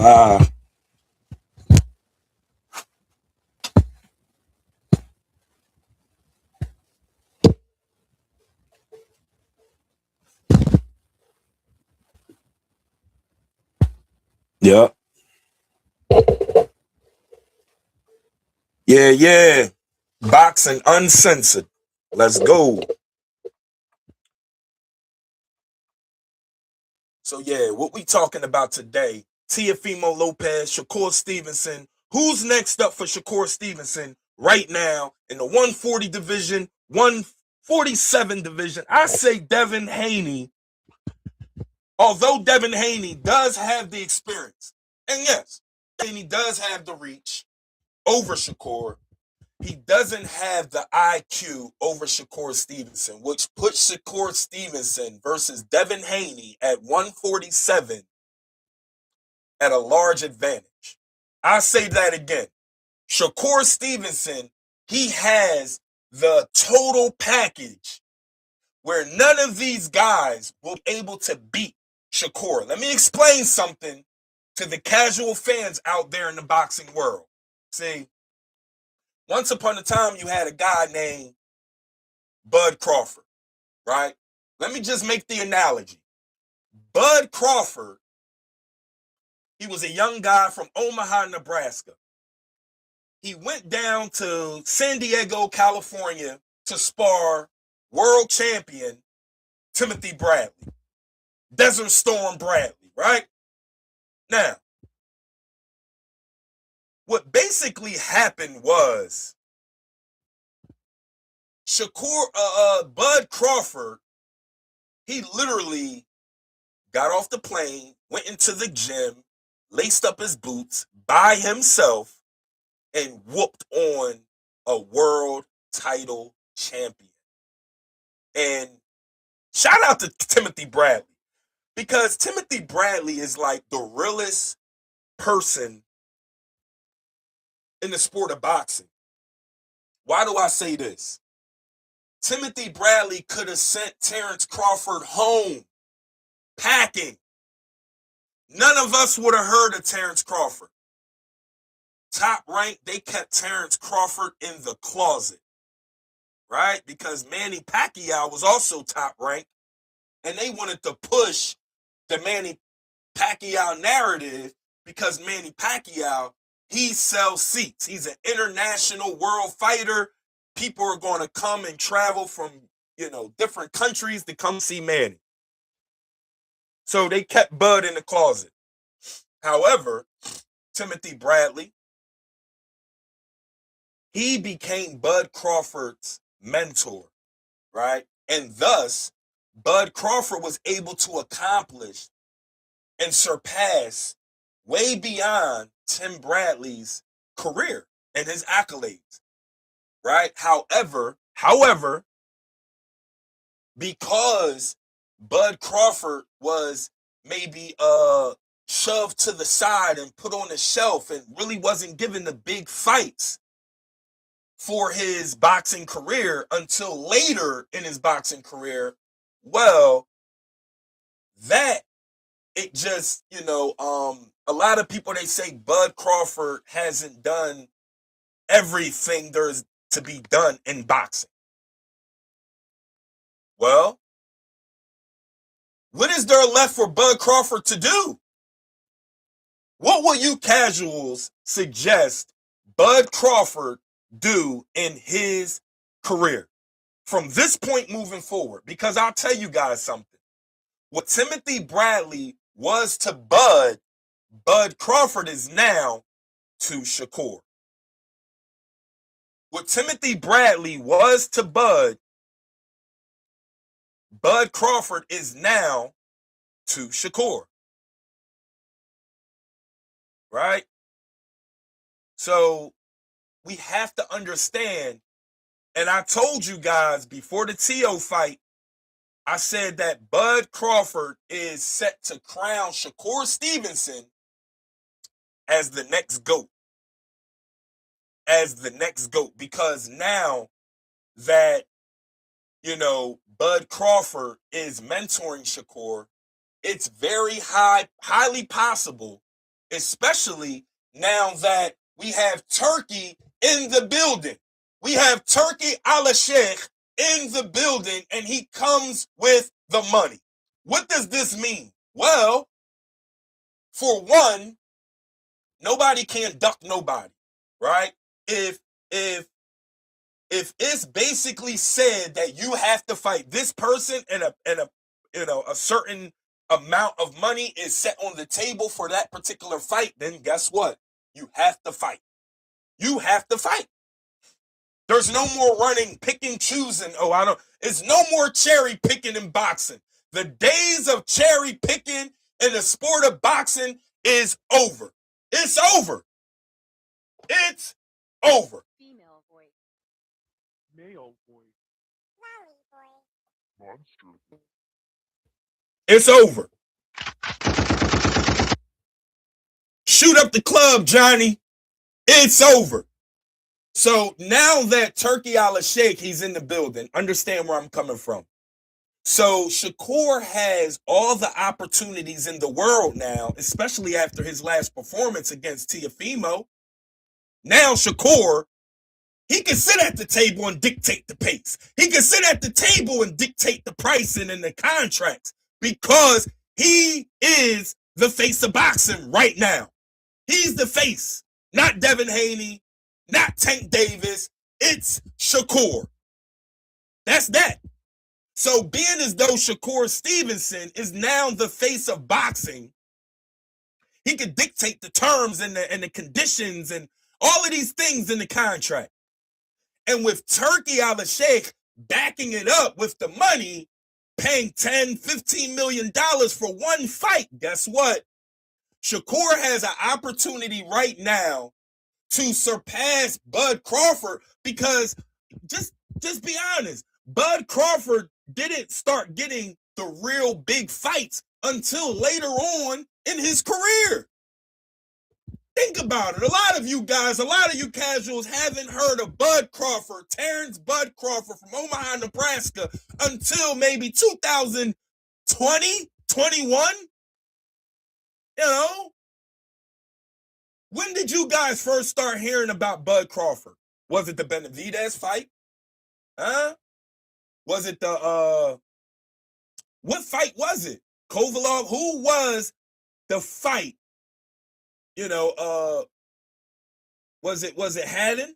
Yeah. Yeah, yeah. Boxing uncensored. Let's go. So yeah, what we talking about today? Teofimo Lopez, Shakur Stevenson. Who's next up for Shakur Stevenson right now in the 140 division, 147 division? I say Devin Haney. Although Devin Haney does have the experience, and yes, Haney does have the reach over Shakur, he doesn't have the IQ over Shakur Stevenson, which puts Shakur Stevenson versus Devin Haney at 147 at a large advantage. I say that again. Shakur Stevenson, he has the total package where none of these guys will be able to beat Shakur. Let me explain something to the casual fans out there in the boxing world. See, once upon a time, you had a guy named Bud Crawford, right? Let me just make the analogy. Bud Crawford, he was a young guy from Omaha, Nebraska. He went down to San Diego, California to spar world champion Timothy Bradley, Desert Storm Bradley, right? Now, what basically happened was Bud Crawford, he literally got off the plane, went into the gym, laced up his boots by himself, and whooped on a world title champion. And shout out to Timothy Bradley, because Timothy Bradley is like the realest person in the sport of boxing. Why do I say this? Timothy Bradley could have sent Terrence Crawford home packing. None of us would have heard of Terrence Crawford. Top Rank, they kept Terrence Crawford in the closet, right? Because Manny Pacquiao was also Top Rank, and they wanted to push the Manny Pacquiao narrative because Manny Pacquiao, he sells seats. He's an international world fighter. People are going to come and travel from, different countries to come see Manny. So they kept Bud in the closet. However, Timothy Bradley, he became Bud Crawford's mentor, right? And thus, Bud Crawford was able to accomplish and surpass way beyond Tim Bradley's career and his accolades, right? However, because Bud Crawford was maybe shoved to the side and put on the shelf and really wasn't given the big fights for his boxing career until later in his boxing career, well, that it just, a lot of people, they say Bud Crawford hasn't done everything there's to be done in boxing. Well, what is there left for Bud Crawford to do? What will you casuals suggest Bud Crawford do in his career from this point moving forward? Because I'll tell you guys something. What Timothy Bradley was to Bud, Bud Crawford is now to Shakur. What Timothy Bradley was to Bud, Bud Crawford is now to Shakur. Right? So we have to understand, and I told you guys before the T.O. fight, I said that Bud Crawford is set to crown Shakur Stevenson as the next GOAT. As the next GOAT. Because now that, Bud Crawford is mentoring Shakur, it's very highly possible especially now that we have Turkey in the building. We have Turkey Al-Sheikh in the building, and he comes with the money. What does this mean? Well, for one, nobody can duck nobody, right? If it's basically said that you have to fight this person and a certain amount of money is set on the table for that particular fight, then guess what? You have to fight. You have to fight. There's no more running, picking, choosing. It's no more cherry picking in boxing. The days of cherry picking in the sport of boxing is over. It's over. It's over. Female voice. Male voice. Monster. It's over. Shoot up the club, Johnny. It's over. So now that Turkey Al-Sheikh, he's in the building, understand where I'm coming from. So Shakur has all the opportunities in the world now, especially after his last performance against Teofimo. Now Shakur, he can sit at the table and dictate the pace. He can sit at the table and dictate the pricing and the contracts because he is the face of boxing right now. He's the face, not Devin Haney, not Tank Davis. It's Shakur. That's that. So being as though Shakur Stevenson is now the face of boxing, he could dictate the terms and the conditions and all of these things in the contract. And with Turkey Al-Sheikh backing it up with the money, paying $10, $15 million for one fight, guess what? Shakur has an opportunity right now to surpass Bud Crawford because just be honest, Bud Crawford didn't start getting the real big fights until later on in his career. Think about it. A lot of you guys, a lot of you casuals haven't heard of Bud Crawford, Terrence Bud Crawford from Omaha, Nebraska until maybe 2020, 21. You know? When did you guys first start hearing about Bud Crawford? Was it the Benavidez fight? Huh? Was it the what fight was it? Kovalev? Who was the fight? You know, was it Haddon?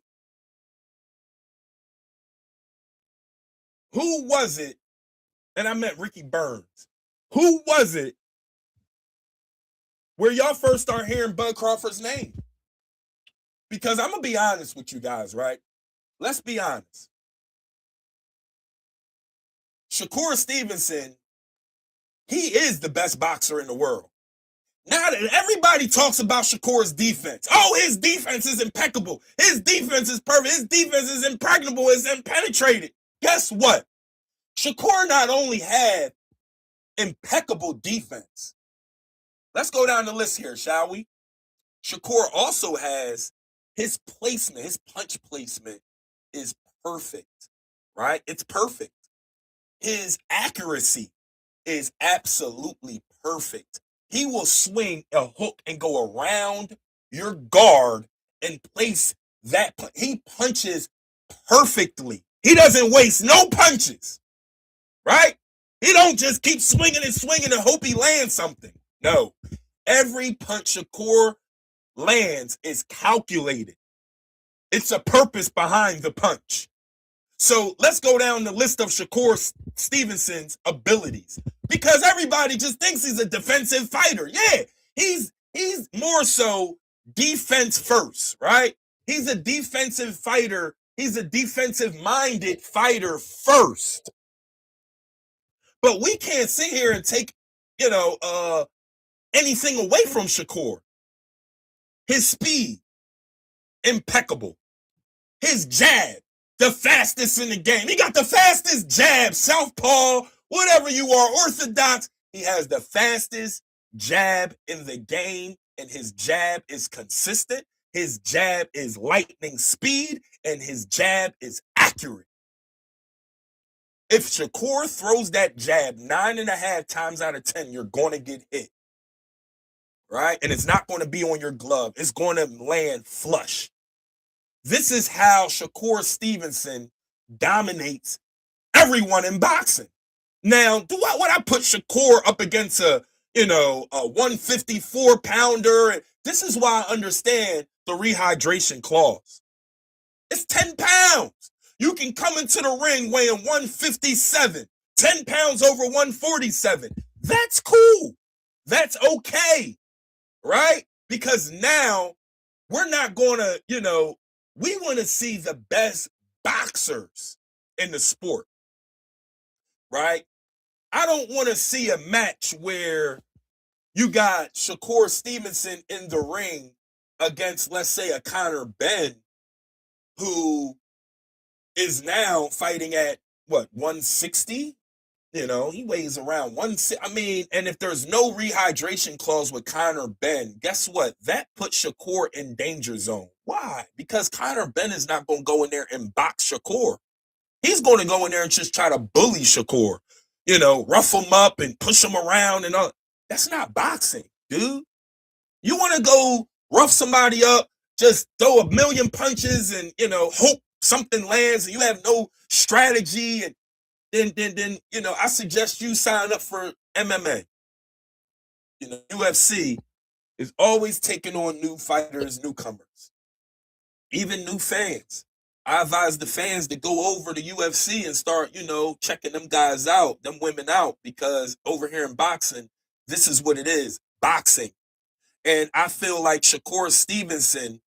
Who was it? And I meant Ricky Burns. Who was it where y'all first start hearing Bud Crawford's name? Because I'm going to be honest with you guys, right? Let's be honest. Shakur Stevenson, he is the best boxer in the world. Now that everybody talks about Shakur's defense. Oh, his defense is impeccable. His defense is perfect. His defense is impregnable. It's impenetrated. Guess what? Shakur not only had impeccable defense. Let's go down the list here, shall we? Shakur also has his placement, his punch placement is perfect, right? It's perfect. His accuracy is absolutely perfect. He will swing a hook and go around your guard and place that. He punches perfectly. He doesn't waste no punches, right? He don't just keep swinging and hope he lands something. No, every punch Shakur lands is calculated. It's a purpose behind the punch. So let's go down the list of Shakur Stevenson's abilities because everybody just thinks he's a defensive fighter. Yeah, he's more so defense first, right? He's a defensive fighter. He's a defensive-minded fighter first. But we can't sit here and take, anything away from Shakur. His speed, impeccable. His jab, the fastest in the game. He got the fastest jab, southpaw, whatever you are, orthodox. He has the fastest jab in the game, and his jab is consistent. His jab is lightning speed, and his jab is accurate. If Shakur throws that jab 9.5 times out of 10, you're going to get hit. right? And it's not going to be on your glove. It's going to land flush. This is how Shakur Stevenson dominates everyone in boxing. Now, would I put Shakur up against a 154 pounder? This is why I understand the rehydration clause. It's 10 pounds. You can come into the ring weighing 157, 10 pounds over 147. That's cool. That's okay, right? Because now we're not going to, we want to see the best boxers in the sport, right? I don't want to see a match where you got Shakur Stevenson in the ring against, let's say, a Conor Benn, who is now fighting at, 160? He weighs around 160. I mean, and if there's no rehydration clause with Conor Benn, guess what? That puts Shakur in danger zone. Why? Because Conor Benn is not going to go in there and box Shakur. He's going to go in there and just try to bully Shakur, rough him up and push him around and all. That's not boxing, dude. You want to go rough somebody up, just throw a million punches and, hope something lands and you have no strategy, and then I suggest you sign up for MMA. UFC is always taking on new fighters, newcomers, even new fans. I advise the fans to go over to UFC and start, checking them guys out, them women out, because over here in boxing, this is what it is, boxing. And I feel like Shakur Stevenson,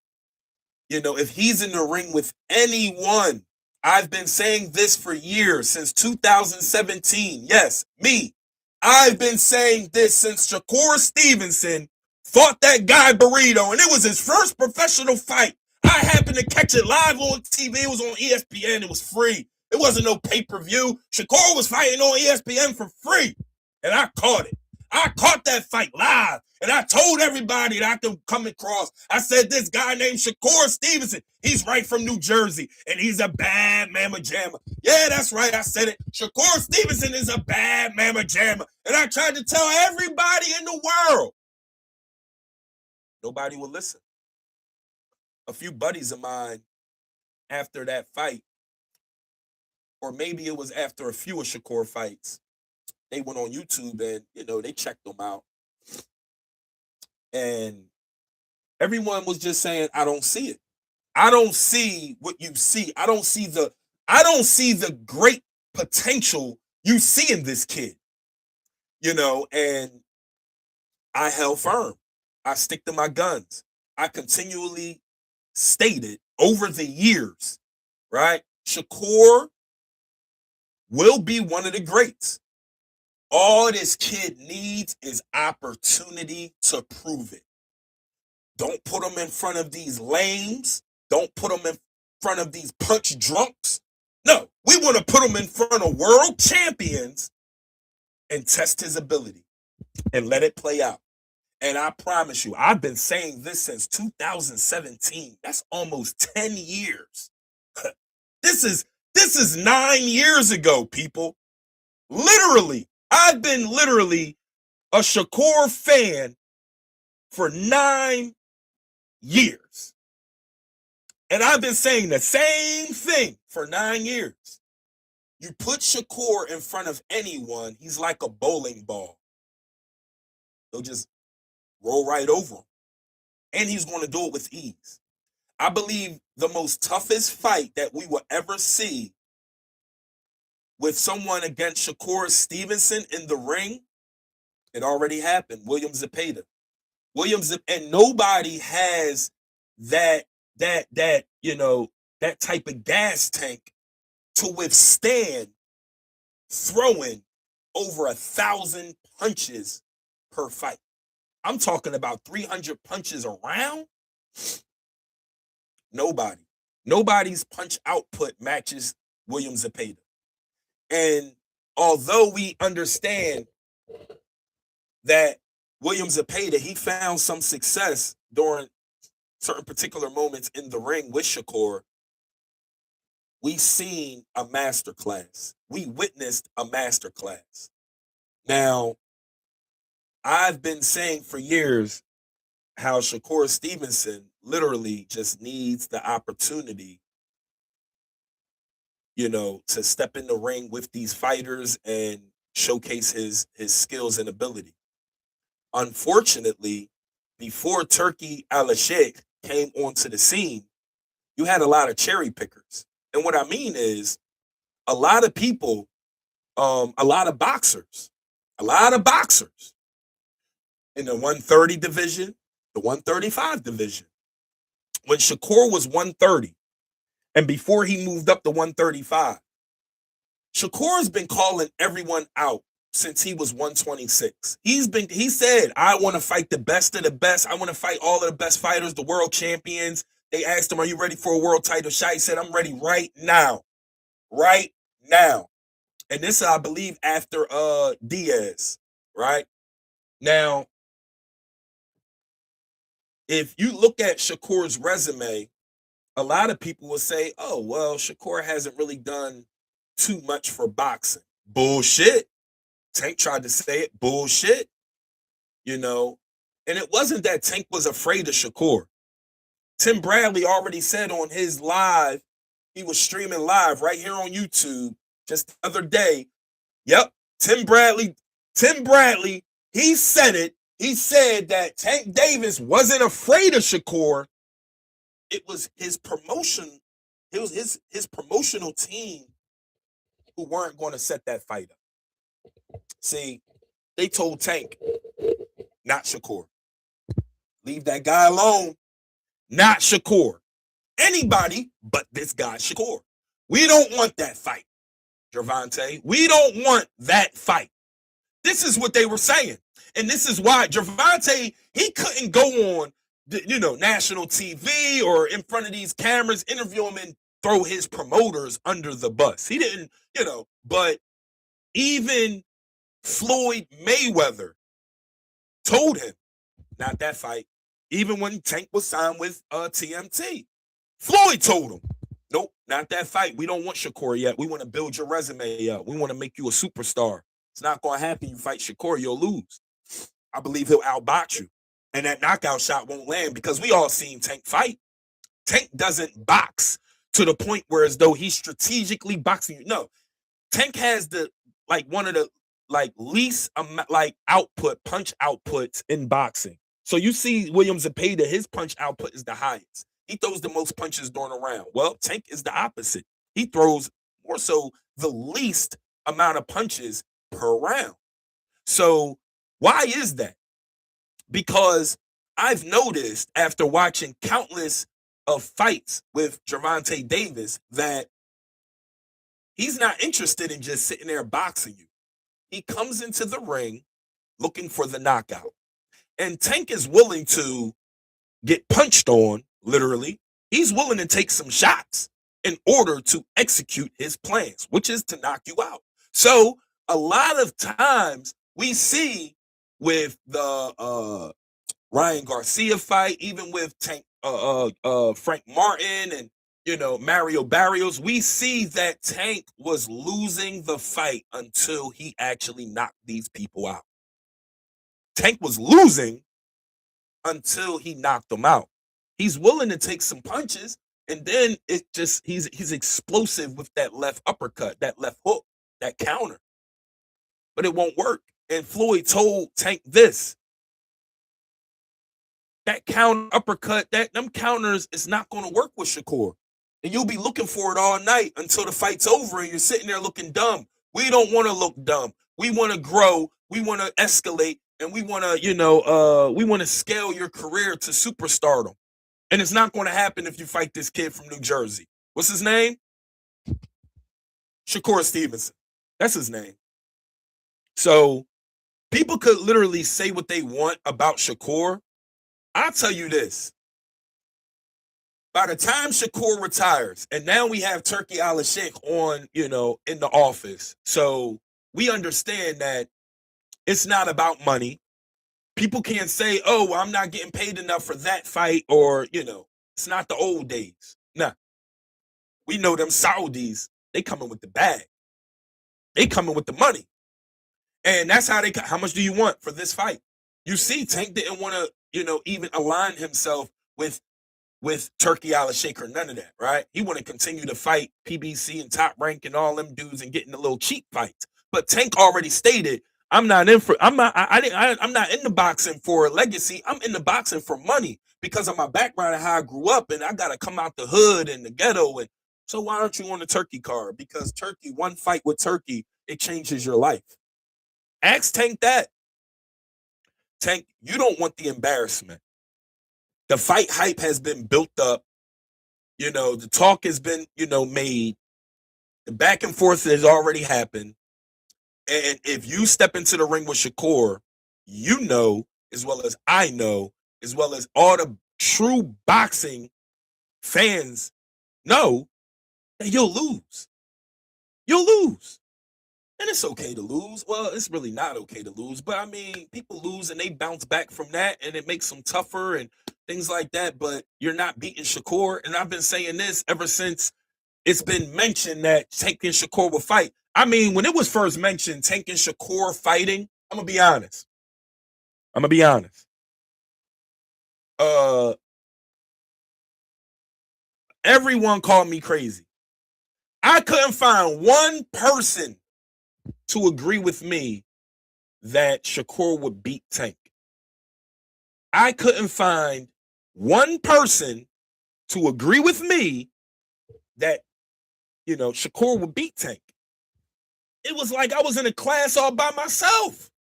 if he's in the ring with anyone, I've been saying this for years, since 2017. Yes, me. I've been saying this since Shakur Stevenson fought that guy Burrito, and it was his first professional fight. I happened to catch it live on TV. It was on ESPN. It was free. It wasn't no pay-per-view. Shakur was fighting on ESPN for free, and I caught it. I caught that fight live, and I told everybody that I could come across. I said, this guy named Shakur Stevenson, he's right from New Jersey, and he's a bad mamma jammer. Yeah, that's right, I said it. Shakur Stevenson is a bad mamma jammer, and I tried to tell everybody in the world. Nobody would listen. A few buddies of mine, after that fight, or maybe it was after a few of Shakur fights, they went on YouTube and, they checked them out. And everyone was just saying, I don't see it. I don't see what you see. I don't see the great potential you see in this kid. And I held firm. I stick to my guns. I continually stated over the years, right? Shakur will be one of the greats. All this kid needs is opportunity to prove it. Don't put him in front of these lames. Don't put him in front of these punch drunks. No, we want to put him in front of world champions and test his ability and let it play out. And I promise you, I've been saying this since 2017. That's almost 10 years. This is 9 years ago, people. Literally. I've been literally a Shakur fan for 9 years. And I've been saying the same thing for 9 years. You put Shakur in front of anyone, he's like a bowling ball. He'll just roll right over him. And he's going to do it with ease. I believe the most toughest fight that we will ever see with someone against Shakur Stevenson in the ring, it already happened. William Zepeda. And nobody has that type of gas tank to withstand throwing over 1,000 punches per fight. I'm talking about 300 punches around. Nobody's punch output matches William Zepeda. And although we understand that William Zepeda, he found some success during certain particular moments in the ring with Shakur, we seen a masterclass. We witnessed a masterclass. Now, I've been saying for years, how Shakur Stevenson literally just needs the opportunity, to step in the ring with these fighters and showcase his skills and ability. Unfortunately, before Turkey Al-Sheikh came onto the scene, you had a lot of cherry pickers. And what I mean is a lot of people, a lot of boxers in the 130 division, the 135 division. When Shakur was 130, and before he moved up to 135, Shakur's been calling everyone out since he was 126. He said, I want to fight the best of the best. I want to fight all of the best fighters, the world champions. They asked him, are you ready for a world title shot? He said, I'm ready right now. Right now. And this, I believe, after Diaz, right? Now, if you look at Shakur's resume, a lot of people will say, oh, well, Shakur hasn't really done too much for boxing. Bullshit. Tank tried to say it. Bullshit. And it wasn't that Tank was afraid of Shakur. Tim Bradley already said on his live, he was streaming live right here on YouTube just the other day. Yep, Tim Bradley, he said it. He said that Tank Davis wasn't afraid of Shakur. It was his promotion. It was his promotional team who weren't going to set that fight up. See, they told Tank, not Shakur. Leave that guy alone. Not Shakur. Anybody but this guy, Shakur. We don't want that fight, Gervonta. We don't want that fight. This is what they were saying. And this is why Gervonta, he couldn't go on, national TV or in front of these cameras, interview him and throw his promoters under the bus. He didn't, but even Floyd Mayweather told him, not that fight. Even when Tank was signed with TMT, Floyd told him, nope, not that fight. We don't want Shakur yet. We want to build your resume up. We want to make you a superstar. It's not going to happen. You fight Shakur, you'll lose. I believe he'll outbox you. And that knockout shot won't land because we all seen Tank fight. Tank doesn't box to the point where as though he's strategically boxing you. No. Tank has one of the least punch outputs in boxing. So you see William Zepeda, his punch output is the highest. He throws the most punches during a round. Well, Tank is the opposite. He throws more so the least amount of punches per round. So why is that? Because I've noticed after watching countless of fights with Gervonta Davis that he's not interested in just sitting there boxing you. He comes into the ring looking for the knockout. And Tank is willing to get punched on, literally. He's willing to take some shots in order to execute his plans, which is to knock you out. So a lot of times we see with the Ryan Garcia fight, even with Tank, Frank Martin and Mario Barrios, we see that Tank was losing the fight until he actually knocked these people out. Tank was losing until he knocked them out. He's willing to take some punches, and then he's explosive with that left uppercut, that left hook, that counter. But it won't work. And Floyd told Tank this. That counter uppercut, them counters is not going to work with Shakur. And you'll be looking for it all night until the fight's over and you're sitting there looking dumb. We don't want to look dumb. We want to grow. We want to escalate. And we want to, we want to scale your career to superstardom. And it's not going to happen if you fight this kid from New Jersey. What's his name? Shakur Stevenson. That's his name. So people could literally say what they want about Shakur. I'll tell you this. By the time Shakur retires, and now we have Turkey Al-Sheikh on, in the office. So we understand that it's not about money. People can't say, oh, well, I'm not getting paid enough for that fight, or, it's not the old days. Nah. We know them Saudis, they coming with the bag. They coming with the money. And that's how much do you want for this fight? You see, Tank didn't want to, even align himself with Turki Al-Sheikh or none of that, right? He want to continue to fight PBC and Top Rank and all them dudes and getting the little cheap fights. But Tank already stated, I'm not in the boxing for a legacy. I'm in the boxing for money because of my background and how I grew up, and I gotta come out the hood and the ghetto. And so why aren't you on the Turki card? Because Turki, one fight with Turki, it changes your life. Ask Tank that. Tank, you don't want the embarrassment. The fight hype has been built up. The talk has been, made. The back and forth has already happened. And if you step into the ring with Shakur, as well as I know, as well as all the true boxing fans know, that you'll lose. You'll lose. And it's okay to lose. Well, it's really not okay to lose. But, I mean, people lose and they bounce back from that, and it makes them tougher and things like that. But you're not beating Shakur. And I've been saying this ever since it's been mentioned that Tank and Shakur will fight. I mean, when it was first mentioned, Tank and Shakur fighting, I'm going to be honest. Everyone called me crazy. I couldn't find one person to agree with me that Shakur would beat Tank. I couldn't find one person to agree with me that, Shakur would beat Tank. It was like I was in a class all by myself,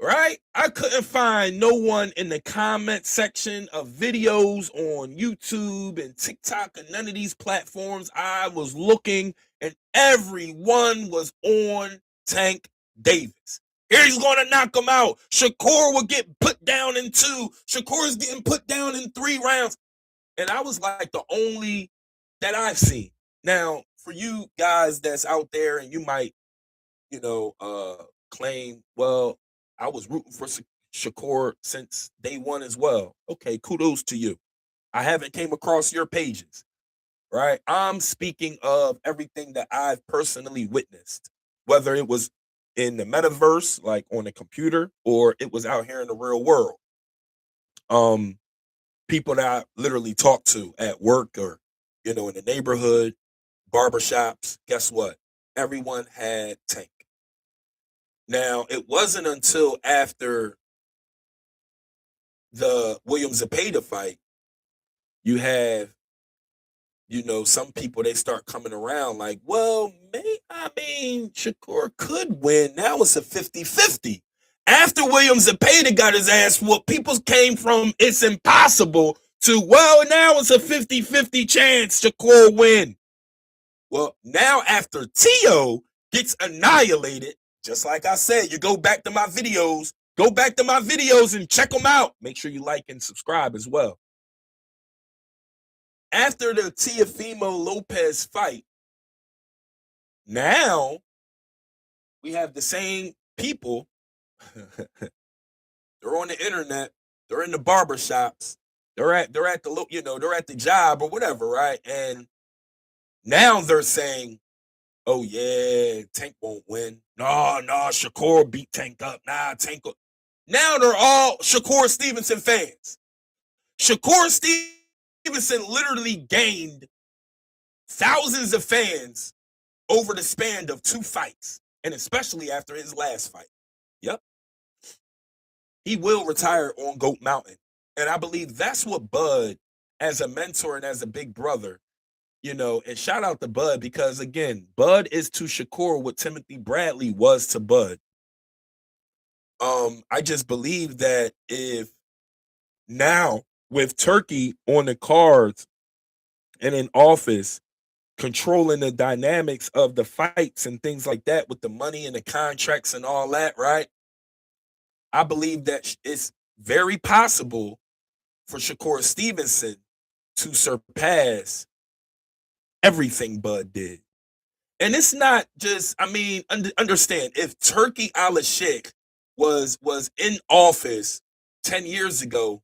right? I couldn't find no one in the comment section of videos on YouTube and TikTok and none of these platforms. I was looking and everyone was on Tank Davis. He's going to knock him out. Shakur will get put down in 2. Shakur's getting put down in 3 rounds. And I was like the only that I've seen. Now, for you guys that's out there and you might, claim, well, I was rooting for Shakur since day one as well. Okay, kudos to you. I haven't came across your pages, right? I'm speaking of everything that I've personally witnessed, whether it was in the metaverse, like on a computer, or it was out here in the real world. People that I literally talk to at work or, in the neighborhood, barbershops, guess what? Everyone had Tank. Now, it wasn't until after the William Zepeda fight, you have, some people, they start coming around like, well, Shakur could win. Now it's a 50-50. After William Zepeda got his ass whooped, people came from it's impossible to, well, now it's a 50-50 chance Shakur win. Well, now after Tio gets annihilated, just like I said, you go back to my videos and check them out. Make sure you like and subscribe as well. After the Teofimo Lopez fight, now we have the same people. They're on the internet. They're in the barbershops. They're at the job or whatever, right? And now they're saying, oh yeah, Tank won't win. No, Shakur beat Tank up. Nah, Tank. Now they're all Shakur Stevenson fans. Shakur Stevenson literally gained thousands of fans over the span of 2 fights, and especially after his last fight. Yep. He will retire on Goat Mountain. And I believe that's what Bud, as a mentor and as a big brother, and shout out to Bud because, again, Bud is to Shakur what Timothy Bradley was to Bud. I just believe that if now with Turki on the cards and in office, controlling the dynamics of the fights and things like that with the money and the contracts and all that, right? I believe that it's very possible for Shakur Stevenson to surpass everything Bud did. And it's not just, understand, if Turki Al-Sheikh was in office 10 years ago,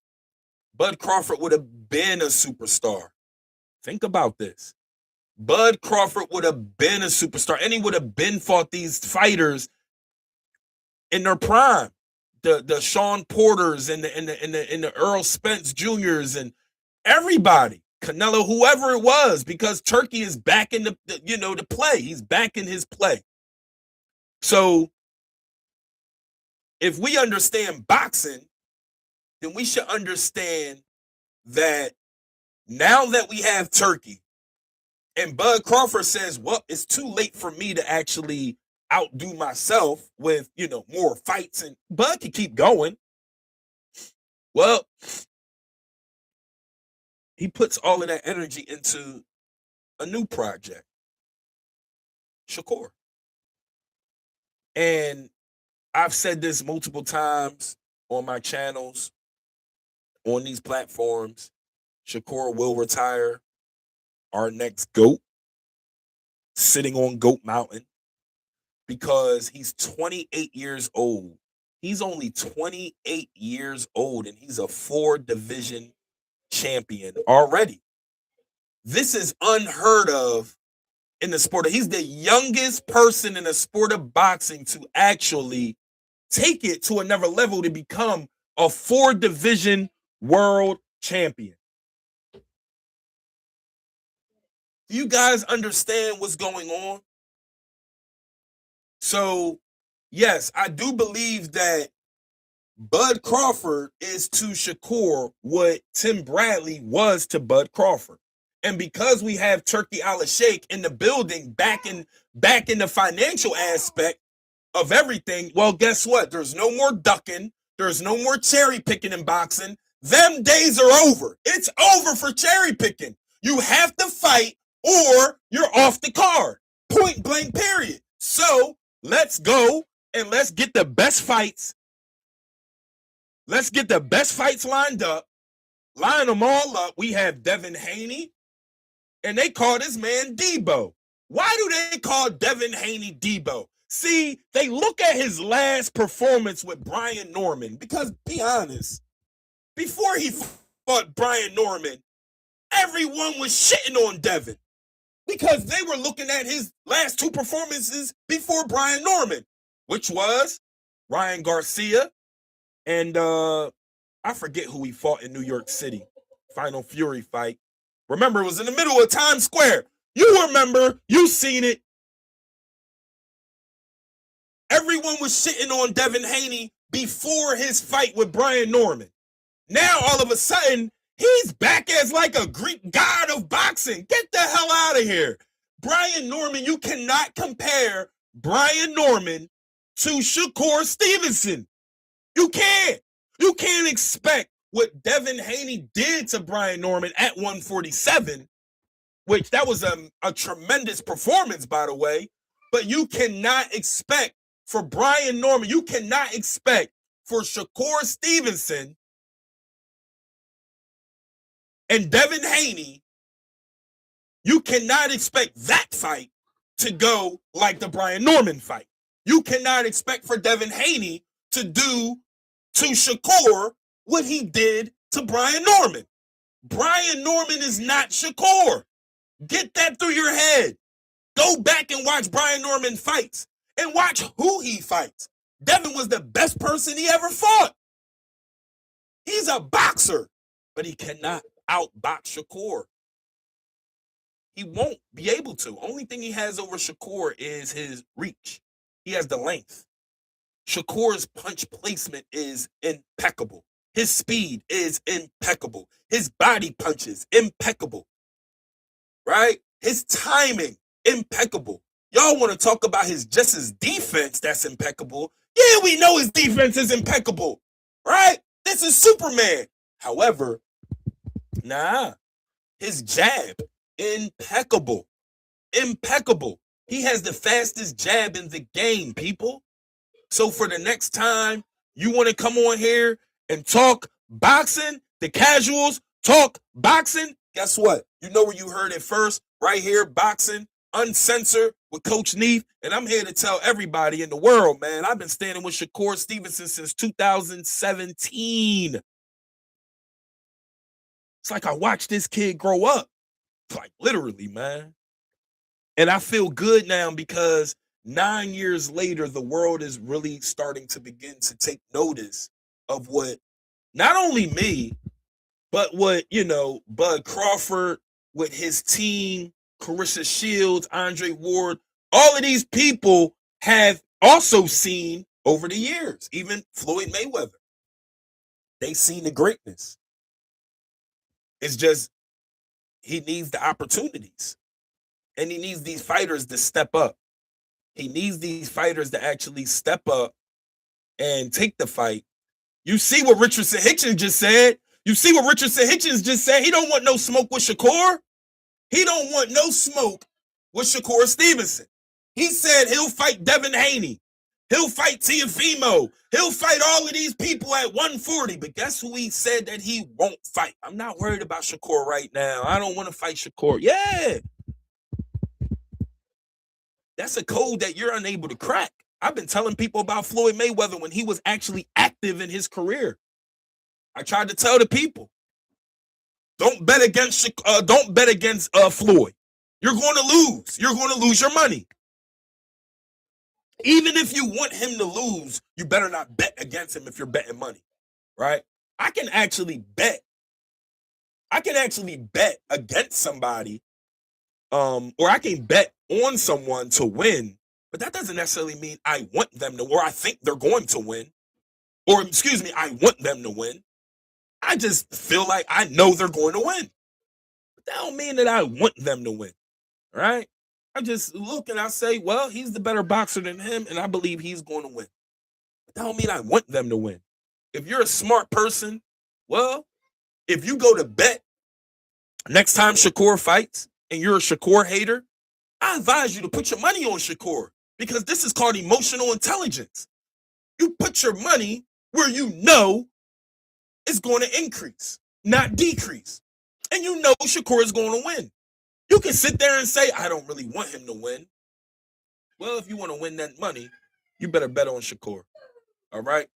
Bud Crawford would have been a superstar. Think about this. Bud Crawford would have been a superstar, and he would have been fought these fighters in their prime. the Sean Porters and the Earl Spence Juniors and everybody, Canelo, whoever it was, because Turkey is back in the play. He's back in his play. So if we understand boxing, then we should understand that now that we have Turkey, and Bud Crawford says, well, it's too late for me to actually outdo myself with, more fights, and Bud can keep going. Well, he puts all of that energy into a new project, Shakur. And I've said this multiple times on my channels, on these platforms. Shakur will retire. Our next GOAT, sitting on GOAT Mountain, because he's 28 years old. He's only 28 years old, and he's a 4-division champion already. This is unheard of in the sport. He's the youngest person in the sport of boxing to actually take it to another level to become a 4-division world champion. Do you guys understand what's going on? So, yes, I do believe that Bud Crawford is to Shakur what Tim Bradley was to Bud Crawford. And because we have Turki Al-Sheikh in the building, back in the financial aspect of everything, well, guess what? There's no more ducking. There's no more cherry picking in boxing. Them days are over. It's over for cherry picking. You have to fight or you're off the card. Point blank, period. So let's go and let's get the best fights. Let's get the best fights lined up. Line them all up. We have Devin Haney, and they call this man Debo. Why do they call Devin Haney Debo? See, they look at his last performance with Brian Norman, because, be honest, before he fought Brian Norman, everyone was shitting on Devin, because they were looking at his last 2 performances before Brian Norman, which was Ryan Garcia and I forget who he fought in New York City. Final Fury fight. Remember, it was in the middle of Times Square. You remember. You seen it. Everyone was shitting on Devin Haney before his fight with Brian Norman. Now, all of a sudden, he's back as like a Greek god of boxing. Get the hell out of here. Brian Norman, you cannot compare Brian Norman to Shakur Stevenson. You can't. You can't expect what Devin Haney did to Brian Norman at 147, which that was a tremendous performance, by the way. But you cannot expect for Brian Norman, you cannot expect for Shakur Stevenson and Devin Haney, you cannot expect that fight to go like the Brian Norman fight. You cannot expect for Devin Haney to do to Shakur what he did to Brian Norman. Brian Norman is not Shakur. Get that through your head. Go back and watch Brian Norman fights and watch who he fights. Devin was the best person he ever fought. He's a boxer, but he cannot outbox Shakur. He won't be able to. Only thing he has over Shakur is his reach. He has the length. Shakur's punch placement is impeccable. His speed is impeccable. His body punches, impeccable. Right? His timing, impeccable. Y'all want to talk about his defense that's impeccable. Yeah, we know his defense is impeccable. Right? This is Superman. However, his jab, impeccable. Impeccable. He has the fastest jab in the game, people. So for the next time you want to come on here and talk boxing, the casuals talk boxing, guess what? You know where you heard it first, right here, Boxing Uncensored with Coach Neef. And I'm here to tell everybody in the world, man, I've been standing with Shakur Stevenson since 2017. It's like I watched this kid grow up. Like literally, man. And I feel good now because 9 years later, the world is really starting to begin to take notice of what not only me, but what, Bud Crawford with his team, Carissa Shields, Andre Ward, all of these people have also seen over the years, even Floyd Mayweather. They've seen the greatness. It's just he needs the opportunities. And he needs these fighters to step up. He needs these fighters to actually step up and take the fight. You see what Richardson Hitchens just said? You see what Richardson Hitchens just said? He don't want no smoke with Shakur. He don't want no smoke with Shakur Stevenson. He said he'll fight Devin Haney. He'll fight Teofimo. He'll fight all of these people at 140. But guess who he said that he won't fight? I'm not worried about Shakur right now. I don't want to fight Shakur. Yeah. That's a code that you're unable to crack. I've been telling people about Floyd Mayweather when he was actually active in his career. I tried to tell the people, don't bet against Floyd. You're going to lose. You're going to lose your money. Even if you want him to lose, you better not bet against him if you're betting money, right? I can actually bet against somebody, or I can bet on someone to win, but that doesn't necessarily mean I want them to, or I think they're going to win, or excuse me, I want them to win. I just feel like I know they're going to win. But that don't mean that I want them to win, right? I just look and I say, well, he's the better boxer than him, and I believe he's going to win. But that don't mean I want them to win. If you're a smart person, well, if you go to bet next time Shakur fights and you're a Shakur hater, I advise you to put your money on Shakur because this is called emotional intelligence. You put your money where you know it's going to increase, not decrease. And you know Shakur is going to win. You can sit there and say, I don't really want him to win. Well, if you want to win that money, you better bet on Shakur. All right?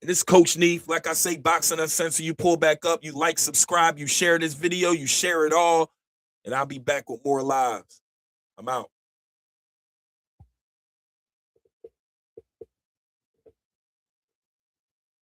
And this is Coach Neef. Like I say, Boxing Uncensored, you pull back up, you like, subscribe, you share this video, you share it all, and I'll be back with more lives. I'm out.